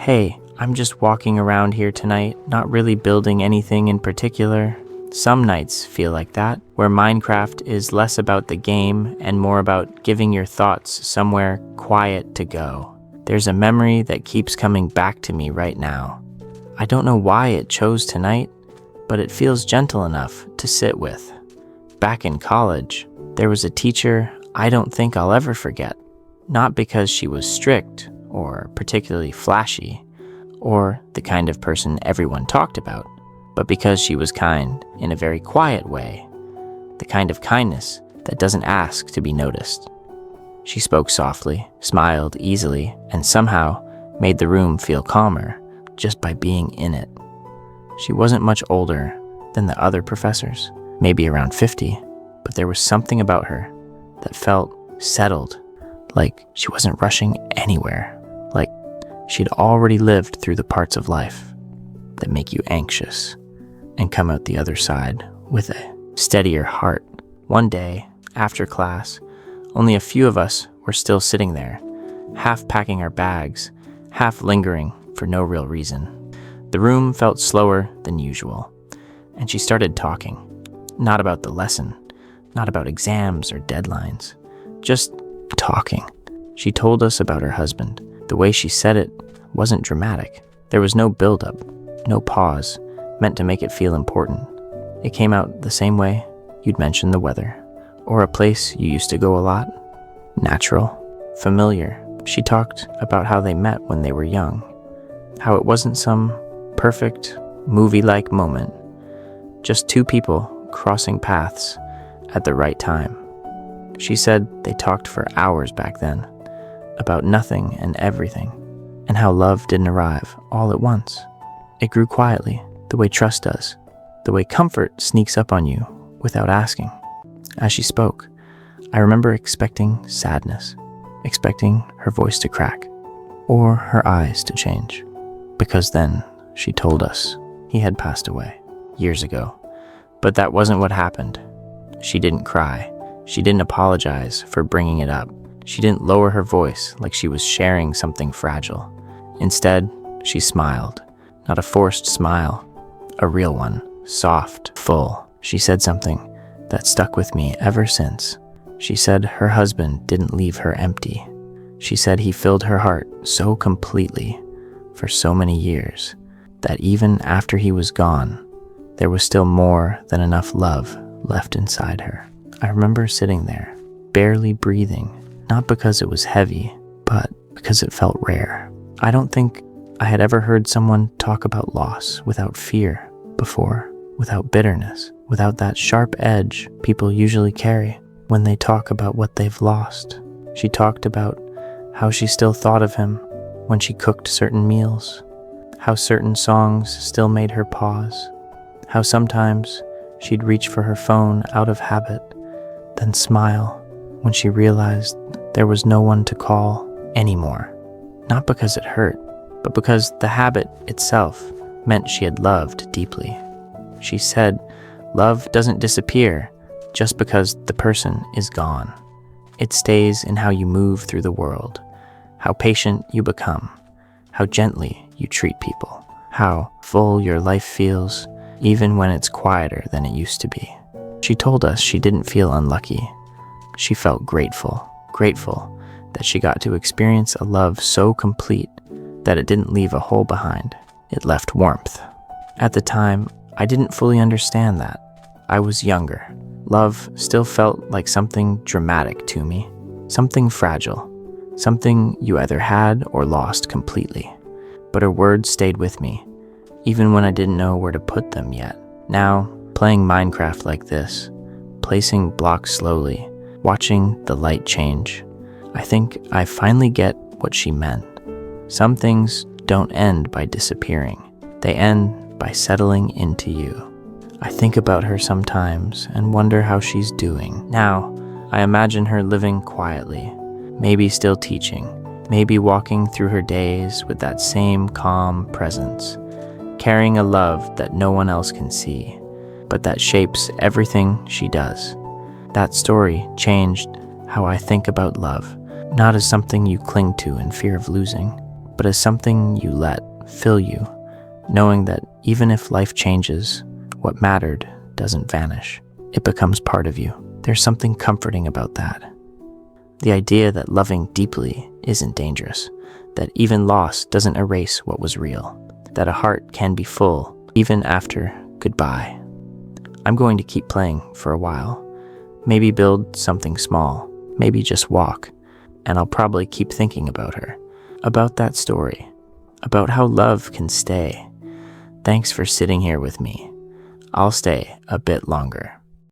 Hey, I'm just walking around here tonight, not really building anything in particular. Some nights feel like that, where Minecraft is less about the game and more about giving your thoughts somewhere quiet to go. There's a memory that keeps coming back to me right now. I don't know why it chose tonight, but it feels gentle enough to sit with. Back in college, there was a teacher I don't think I'll ever forget. Not because she was strict or particularly flashy or the kind of person everyone talked about, but because she was kind in a very quiet way, the kind of kindness that doesn't ask to be noticed. She spoke softly, smiled easily, and somehow made the room feel calmer just by being in it. She wasn't much older than the other professors, maybe around 50, but there was something about her that felt settled, like she wasn't rushing anywhere, like she'd already lived through the parts of life that make you anxious and come out the other side with a steadier heart. One day, after class, only a few of us were still sitting there, half packing our bags, half lingering for no real reason. The room felt slower than usual, and she started talking. Not about the lesson, not about exams or deadlines, just talking. She told us about her husband. The way she said it wasn't dramatic. There was no build-up, no pause, meant to make it feel important. It came out the same way you'd mention the weather, or a place you used to go a lot. Natural, familiar. She talked about how they met when they were young, how it wasn't some perfect, movie-like moment, just two people crossing paths at the right time. She said they talked for hours back then, about nothing and everything, and how love didn't arrive all at once. It grew quietly, the way trust does, the way comfort sneaks up on you without asking. As she spoke, I remember expecting sadness, expecting her voice to crack, or her eyes to change, because then she told us he had passed away years ago. But that wasn't what happened. She didn't cry. She didn't apologize for bringing it up. She didn't lower her voice like she was sharing something fragile. Instead, she smiled. Not a forced smile, a real one, soft, full. She said something that stuck with me ever since. She said her husband didn't leave her empty. She said he filled her heart so completely for so many years that even after he was gone, there was still more than enough love left inside her. I remember sitting there, barely breathing, not because it was heavy, but because it felt rare. I don't think I had ever heard someone talk about loss without fear before, without bitterness, without that sharp edge people usually carry when they talk about what they've lost. She talked about how she still thought of him when she cooked certain meals, how certain songs still made her pause, how sometimes she'd reach for her phone out of habit, then smile when she realized there was no one to call anymore. Not because it hurt, but because the habit itself meant she had loved deeply. She said, love doesn't disappear just because the person is gone. It stays in how you move through the world, how patient you become, how gently you treat people, how full your life feels, even when it's quieter than it used to be. She told us she didn't feel unlucky. She felt grateful that she got to experience a love so complete that it didn't leave a hole behind. It left warmth. At the time, I didn't fully understand that. I was younger. Love still felt like something dramatic to me, something fragile, something you either had or lost completely. But her words stayed with me, even when I didn't know where to put them yet. Now, playing Minecraft like this, placing blocks slowly, watching the light change, I think I finally get what she meant. Some things don't end by disappearing. They end by settling into you. I think about her sometimes and wonder how she's doing. Now, I imagine her living quietly, maybe still teaching, maybe walking through her days with that same calm presence, carrying a love that no one else can see, but that shapes everything she does. That story changed how I think about love, not as something you cling to in fear of losing, but as something you let fill you, knowing that even if life changes, what mattered doesn't vanish. It becomes part of you. There's something comforting about that. The idea that loving deeply isn't dangerous, that even loss doesn't erase what was real, that a heart can be full even after goodbye. I'm going to keep playing for a while. Maybe build something small, maybe just walk, and I'll probably keep thinking about her, about that story, about how love can stay. Thanks for sitting here with me. I'll stay a bit longer.